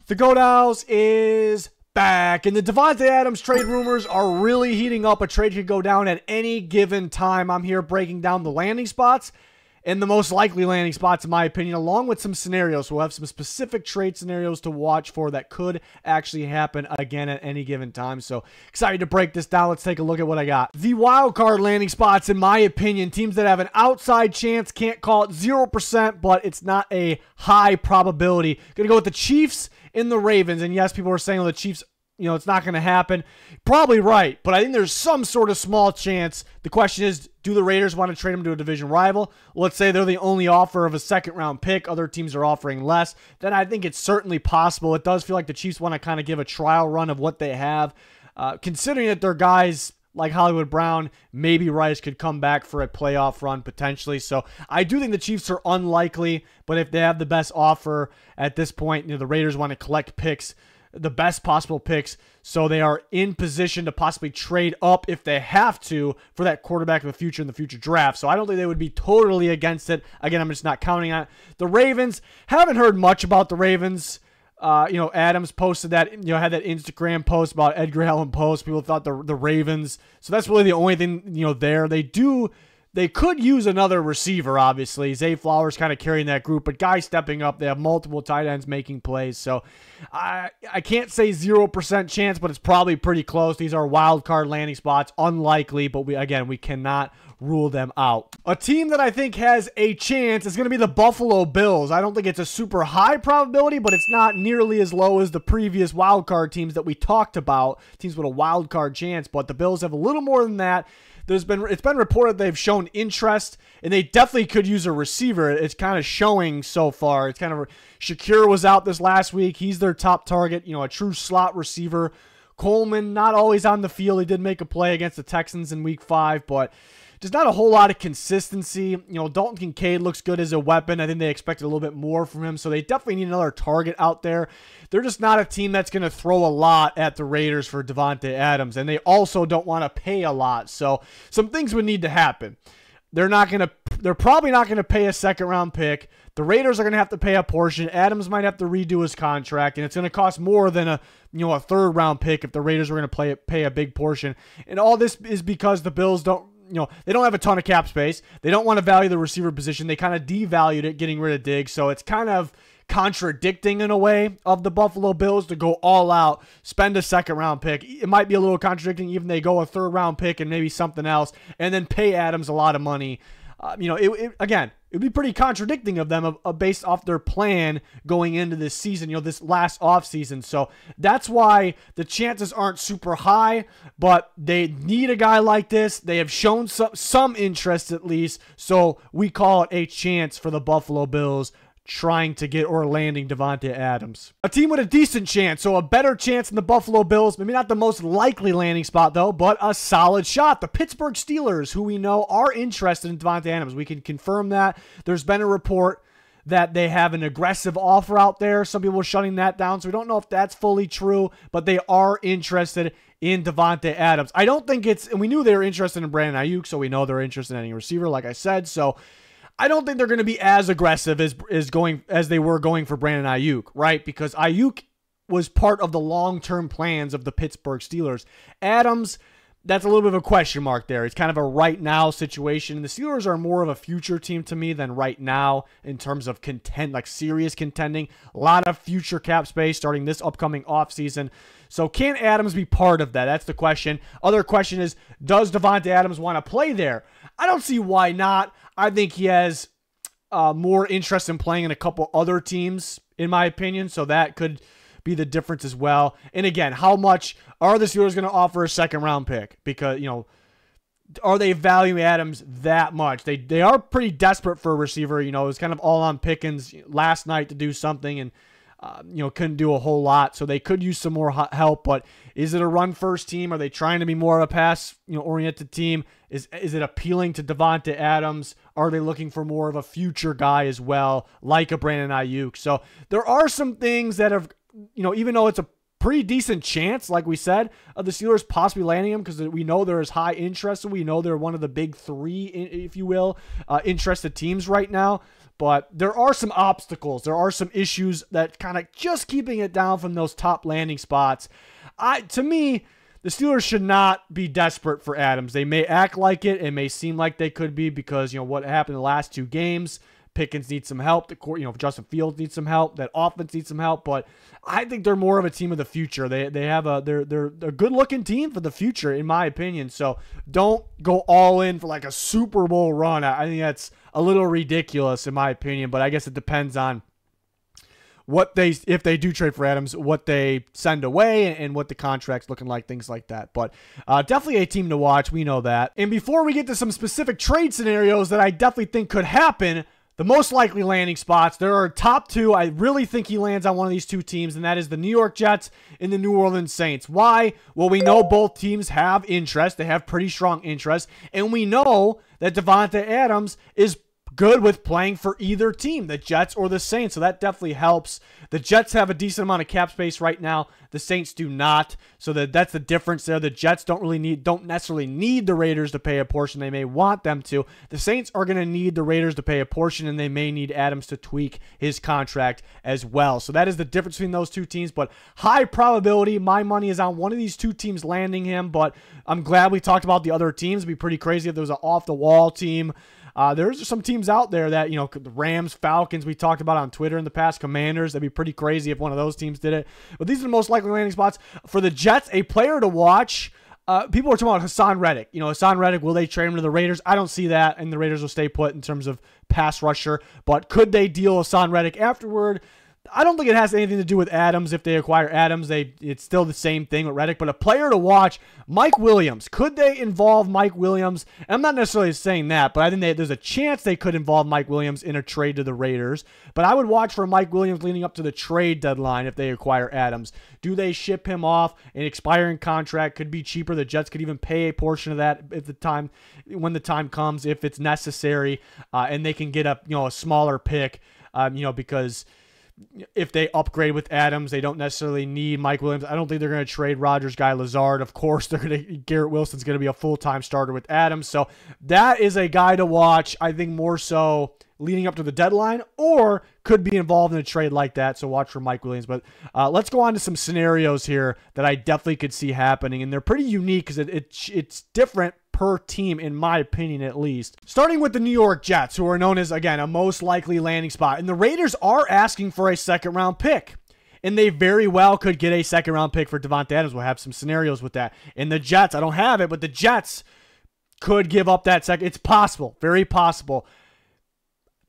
The Godals is back, and the Davante Adams trade rumors are really heating up. A trade could go down at any given time. I'm here breaking down the landing spots and the most likely landing spots, in my opinion, along with some scenarios. We'll have some specific trade scenarios to watch for that could actually happen again at any given time. So excited to break this down. Let's take a look at what I got. The wild card landing spots, in my opinion, teams that have an outside chance, can't call it 0%, but it's not a high probability. Gonna go with the Chiefs in the Ravens. And yes, people are saying, well, the Chiefs, it's not going to happen. Probably right, but I think there's some sort of small chance. The question is, do the Raiders want to trade them to a division rival? Let's say they're the only offer of a second-round pick. Other teams are offering less. Then I think it's certainly possible. It does feel like the Chiefs want to kind of give a trial run of what they have. Considering that their guys like Hollywood Brown, maybe Rice could come back for a playoff run potentially. So I do think the Chiefs are unlikely, but if they have the best offer at this point, the Raiders want to collect picks, the best possible picks, so they are in position to possibly trade up if they have to for that quarterback of the future in the future draft. So I don't think they would be totally against it. Again, I'm just not counting on it. The Ravens, haven't heard much about the Ravens. Adams posted that, had that Instagram post about Edgar Allan Poe. People thought the Ravens. So that's really the only thing, there. They could use another receiver, obviously. Zay Flowers kind of carrying that group, but guys stepping up. They have multiple tight ends making plays. So I can't say 0% chance, but it's probably pretty close. These are wild card landing spots. Unlikely, but we cannot rule them out. A team that I think has a chance is going to be the Buffalo Bills. I don't think it's a super high probability, but it's not nearly as low as the previous wild card teams that we talked about. Teams with a wild card chance, but the Bills have a little more than that. It's been reported they've shown interest, and they definitely could use a receiver. It's kind of showing so far. It's kind of Shakir was out this last week. He's their top target, a true slot receiver. Coleman, not always on the field. He did make a play against the Texans in Week 5, but just not a whole lot of consistency. Dalton Kincaid looks good as a weapon. I think they expected a little bit more from him, so they definitely need another target out there. They're just not a team that's going to throw a lot at the Raiders for Davante Adams, and they also don't want to pay a lot. So some things would need to happen. They're probably not going to pay a second-round pick. The Raiders are going to have to pay a portion. Adams might have to redo his contract, and it's going to cost more than a third-round pick if the Raiders are going to pay a big portion. And all this is because the Bills they don't have a ton of cap space. They don't want to value the receiver position. They kind of devalued it, getting rid of Diggs. So it's kind of contradicting in a way of the Buffalo Bills to go all out, spend a second-round pick. It might be a little contradicting even they go a third-round pick and maybe something else, and then pay Adams a lot of money. Again, it would be pretty contradicting of them based off their plan going into this season, this last offseason. So that's why the chances aren't super high, but they need a guy like this. They have shown some interest at least, so we call it a chance for the Buffalo Bills trying to get or landing Davante Adams. A team with a decent chance, so a better chance than the Buffalo Bills. Maybe not the most likely landing spot, though, but a solid shot. The Pittsburgh Steelers, who we know are interested in Davante Adams. We can confirm that. There's been a report that they have an aggressive offer out there. Some people are shutting that down, so we don't know if that's fully true, but they are interested in Davante Adams. I don't think and we knew they were interested in Brandon Ayuk, so we know they're interested in any receiver, like I said, so I don't think they're going to be as aggressive as they were going for Brandon Ayuk, right? Because Ayuk was part of the long-term plans of the Pittsburgh Steelers. Adams, that's a little bit of a question mark there. It's kind of a right-now situation. The Steelers are more of a future team to me than right now in terms of serious contending. A lot of future cap space starting this upcoming offseason. So can Adams be part of that? That's the question. Other question is, does Davante Adams want to play there? I don't see why not. I think he has more interest in playing in a couple other teams, in my opinion, so that could be the difference as well. And again, how much are the Steelers going to offer a second-round pick? Because, are they valuing Adams that much? They are pretty desperate for a receiver. It was kind of all on Pickens last night to do something, and couldn't do a whole lot, so they could use some more help. But is it a run-first team? Are they trying to be more of a pass-oriented team? Is it appealing to Davante Adams? Are they looking for more of a future guy as well, like a Brandon Ayuk? So there are some things that have, even though it's a pretty decent chance, like we said, of the Steelers possibly landing him because we know there is high interest, and we know they're one of the big three, if you will, interested teams right now. But there are some obstacles. There are some issues that kind of just keeping it down from those top landing spots. To me, the Steelers should not be desperate for Adams. They may act like it. It may seem like they could be because, what happened in the last 2 games. Pickens needs some help. Justin Fields needs some help. That offense needs some help. But I think they're more of a team of the future. They're a good-looking team for the future, in my opinion. So don't go all in for like a Super Bowl run. I think that's a little ridiculous, in my opinion. But I guess it depends on if they do trade for Adams, what they send away and what the contract's looking like, things like that. But definitely a team to watch. We know that. And before we get to some specific trade scenarios that I definitely think could happen, the most likely landing spots, there are top 2. I really think he lands on one of these 2 teams, and that is the New York Jets and the New Orleans Saints. Why? Well, we know both teams have interest. They have pretty strong interest. And we know that Davante Adams is good with playing for either team, the Jets or the Saints. So that definitely helps. The Jets have a decent amount of cap space right now. The Saints do not. So that's the difference there. The Jets don't necessarily need the Raiders to pay a portion. They may want them to. The Saints are going to need the Raiders to pay a portion, and they may need Adams to tweak his contract as well. So that is the difference between those 2 teams. But high probability, my money is on one of these 2 teams landing him. But I'm glad we talked about the other teams. It'd be pretty crazy if there was an off-the-wall team. There's some teams out there that, the Rams, Falcons, we talked about on Twitter in the past, Commanders. That'd be pretty crazy if one of those teams did it. But these are the most likely landing spots. For the Jets, a player to watch, people are talking about Hassan Reddick. Hassan Reddick, will they trade him to the Raiders? I don't see that, and the Raiders will stay put in terms of pass rusher. But could they deal Hassan Reddick afterward? I don't think it has anything to do with Adams. If they acquire Adams, it's still the same thing with Reddick. But a player to watch, Mike Williams. Could they involve Mike Williams? And I'm not necessarily saying that, but I think there's a chance they could involve Mike Williams in a trade to the Raiders. But I would watch for Mike Williams leading up to the trade deadline if they acquire Adams. Do they ship him off? An expiring contract could be cheaper. The Jets could even pay a portion of that when the time comes, if it's necessary, and they can get a smaller pick, because if they upgrade with Adams, they don't necessarily need Mike Williams. I don't think they're going to trade Rodgers guy Lazard. Of course, Garrett Wilson's going to be a full-time starter with Adams. So that is a guy to watch, I think, more so leading up to the deadline, or could be involved in a trade like that. So watch for Mike Williams. But let's go on to some scenarios here that I definitely could see happening. And they're pretty unique because it's different per team, in my opinion, at least. Starting with the New York Jets, who are known as, again, a most likely landing spot. And the Raiders are asking for a 2nd-round pick. And they very well could get a 2nd-round pick for Davante Adams. We'll have some scenarios with that. And the Jets, I don't have it, but the Jets could give up that second. It's possible. Very possible.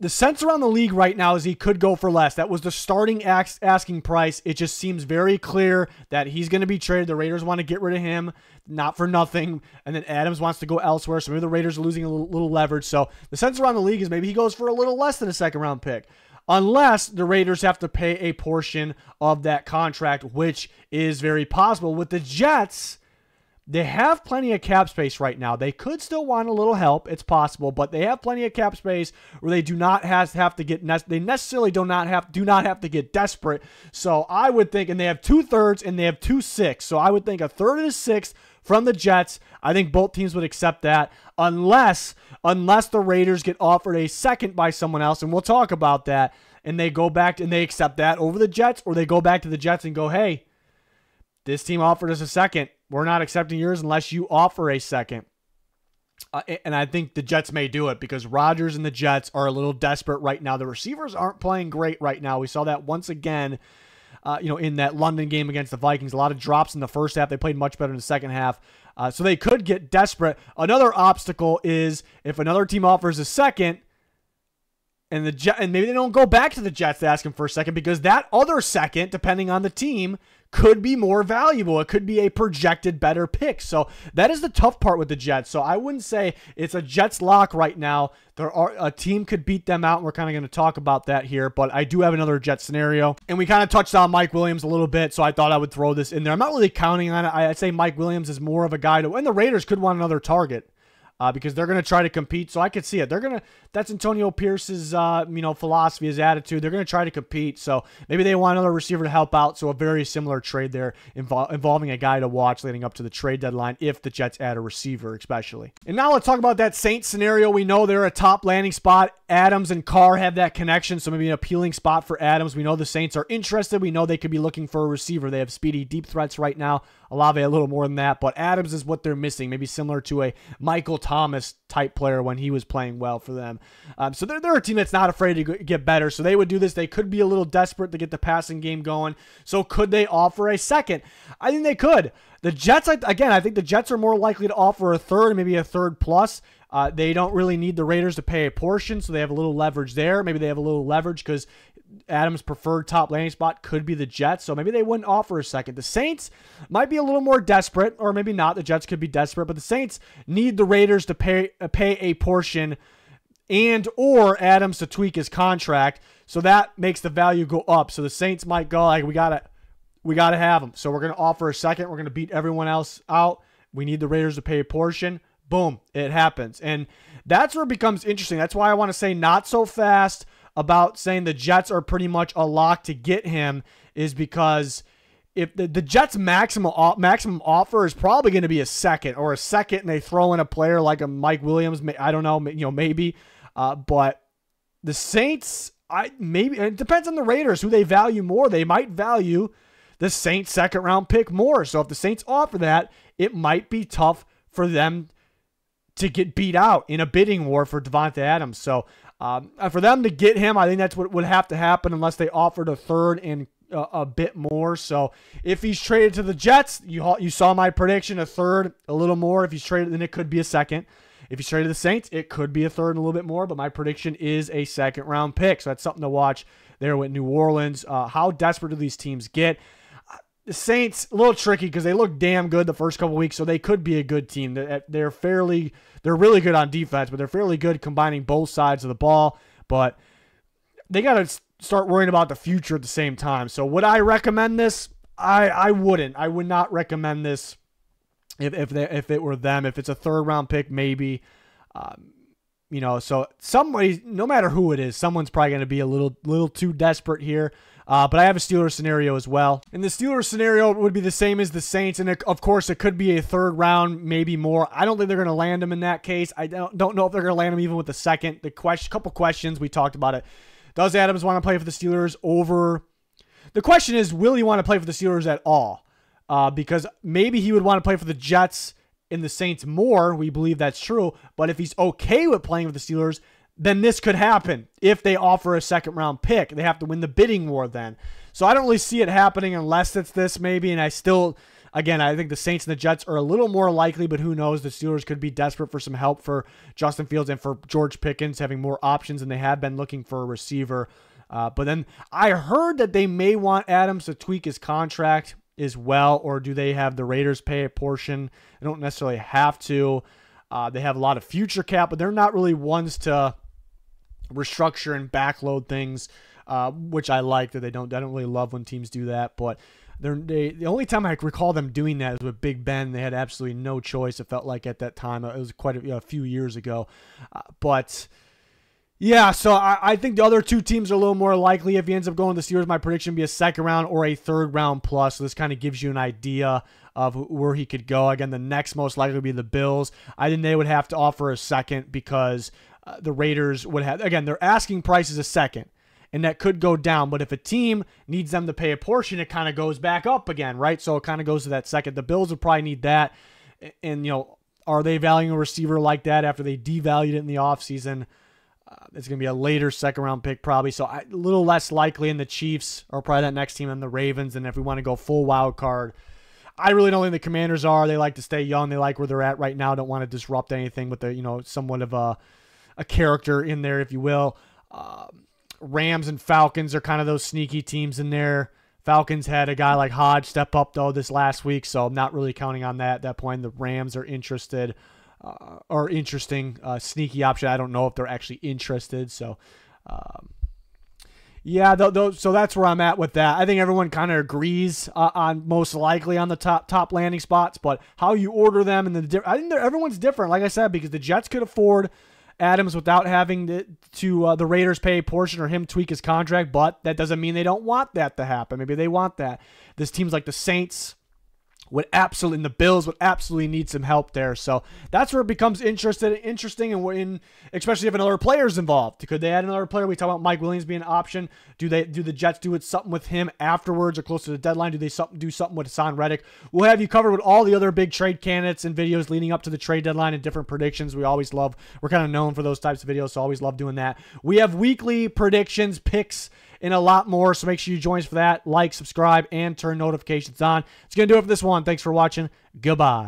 The sense around the league right now is he could go for less. That was the starting asking price. It just seems very clear that he's going to be traded. The Raiders want to get rid of him, not for nothing. And then Adams wants to go elsewhere. So maybe the Raiders are losing a little leverage. So the sense around the league is maybe he goes for a little less than a 2nd-round pick. Unless the Raiders have to pay a portion of that contract, which is very possible. With the Jets, they have plenty of cap space right now. They could still want a little help. It's possible, but they have plenty of cap space where they do not have to get. They necessarily do not have to get desperate. So I would think, and they have 2/3 and they have 2/6. So I would think a 1/3 and a 1/6 from the Jets. I think both teams would accept that, unless the Raiders get offered a 2nd by someone else, and we'll talk about that. And they go back and they accept that over the Jets, or they go back to the Jets and go, hey, this team offered us a 2nd. We're not accepting yours unless you offer a 2nd. And I think the Jets may do it because Rodgers and the Jets are a little desperate right now. The receivers aren't playing great right now. We saw that once again, in that London game against the Vikings. A lot of drops in the first half. They played much better in the second half. So they could get desperate. Another obstacle is if another team offers a 2nd, and maybe they don't go back to the Jets to ask him for a 2nd, because that other 2nd, depending on the team, could be more valuable. It could be a projected better pick. So that is the tough part with the Jets. So I wouldn't say it's a Jets lock right now. A team could beat them out, and we're kind of going to talk about that here. But I do have another Jets scenario. And we kind of touched on Mike Williams a little bit, so I thought I would throw this in there. I'm not really counting on it. I'd say Mike Williams is more of a guy to, and the Raiders could want another target. because they're going to try to compete. So I could see it. That's Antonio Pierce's, philosophy, his attitude. They're going to try to compete. So maybe they want another receiver to help out. So a very similar trade there involving a guy to watch leading up to the trade deadline if the Jets add a receiver, especially. And now let's talk about that Saints scenario. We know they're a top landing spot. Adams and Carr have that connection, so maybe an appealing spot for Adams. We know the Saints are interested. We know they could be looking for a receiver. They have speedy deep threats right now. Olave a little more than that, but Adams is what they're missing. Maybe similar to a Michael Thomas type player when he was playing well for them. So they're a team that's not afraid to get better. So they would do this. They could be a little desperate to get the passing game going. So could they offer a second? I think they could. The Jets, again, I think the Jets are more likely to offer a third, maybe a third plus. They don't really need the Raiders to pay a portion, so they have a little leverage there. Maybe they have a little leverage because Adams' preferred top landing spot could be the Jets, so maybe they wouldn't offer a second. The Saints might be a little more desperate, or maybe not. The Jets could be desperate, but the Saints need the Raiders to pay a portion and or Adams to tweak his contract, so that makes the value go up. So the Saints might go like, we gotta have him, so we're gonna offer a second. We're gonna beat everyone else out. We need the Raiders to pay a portion. Boom, it happens, and that's where it becomes interesting. That's why I want to say not so fast about saying the Jets are pretty much a lock to get him, is because if the Jets' maximum offer is probably going to be a second, and they throw in a player like a Mike Williams, I don't know, maybe, but the Saints, maybe it depends on the Raiders who they value more. They might value the Saints' second-round pick more. So if the Saints offer that, it might be tough for them to get beat out in a bidding war for Davante Adams. So for them to get him, I think that's what would have to happen unless they offered a third and a bit more. So if he's traded to the Jets, you saw my prediction, a third, a little more. If he's traded, then it could be a second. If he's traded to the Saints, it could be a third and a little bit more, but my prediction is a second-round pick. So that's something to watch there with New Orleans. How desperate do these teams get? The Saints, a little tricky because they look damn good the first couple weeks, so they could be a good team. They're really good on defense, but they're fairly good combining both sides of the ball. But they got to start worrying about the future at the same time. So would I recommend this? I wouldn't. I would not recommend this if it were them. If it's a third-round pick, maybe. So somebody, no matter who it is, someone's probably going to be a little too desperate here. But I have a Steelers scenario as well. And the Steelers scenario would be the same as the Saints. And of course, it could be a third round, maybe more. I don't think they're going to land him in that case. I don't know if they're going to land him even with the second. Couple questions, we talked about it. Does Adams want to play for the Steelers over? The question is, will he want to play for the Steelers at all? Because maybe he would want to play for the Jets and the Saints more. We believe that's true. But if he's okay with playing with the Steelers, then this could happen if they offer a second-round pick. They have to win the bidding war then. So I don't really see it happening unless it's this maybe, and I think the Saints and the Jets are a little more likely, but who knows? The Steelers could be desperate for some help for Justin Fields and for George Pickens, having more options than they have been looking for a receiver. But then I heard that they may want Adams to tweak his contract as well, or do they have the Raiders pay a portion? They don't necessarily have to. They have a lot of future cap, but they're not really ones to restructure and backload things, which I like that they don't. I don't really love when teams do that, but the only time I recall them doing that is with Big Ben. They had absolutely no choice. It felt like at that time. It was quite a few years ago, but yeah. So I think the other two teams are a little more likely. If he ends up going to the Steelers, my prediction would be a second round or a third round plus. So this kind of gives you an idea of where he could go. Again, the next most likely would be the Bills. I think they would have to offer a second because the Raiders would have, again, their asking price is a second, and that could go down. But if a team needs them to pay a portion, it kind of goes back up again, right? So it kind of goes to that second. The Bills would probably need that. And, are they valuing a receiver like that after they devalued it in the offseason? It's going to be a later second-round pick probably. So a little less likely in the Chiefs or probably that next team than the Ravens. And if we want to go full wild card, I really don't think the Commanders are. They like to stay young. They like where they're at right now. Don't want to disrupt anything with the, somewhat of a character in there, if you will. Rams and Falcons are kind of those sneaky teams in there. Falcons had a guy like Hodge step up, though, this last week, so I'm not really counting on that at that point. The Rams are interesting, sneaky option. I don't know if they're actually interested, so Yeah, so that's where I'm at with that. I think everyone kind of agrees on most likely on the top landing spots, but how you order them and I think everyone's different. Like I said, because the Jets could afford Adams without having the Raiders pay a portion or him tweak his contract, but that doesn't mean they don't want that to happen. Maybe they want that. This team's like the Saints and the Bills would absolutely need some help there. So that's where it becomes interesting, and especially if another player's involved. Could they add another player? We talk about Mike Williams being an option. Do the Jets do something with him afterwards or close to the deadline? Do they do something with Hassan Reddick? We'll have you covered with all the other big trade candidates and videos leading up to the trade deadline and different predictions. We're kind of known for those types of videos, so always love doing that. We have weekly predictions, picks, and a lot more, so make sure you join us for that. Like, subscribe, and turn notifications on. It's going to do it for this one. Thanks for watching. Goodbye.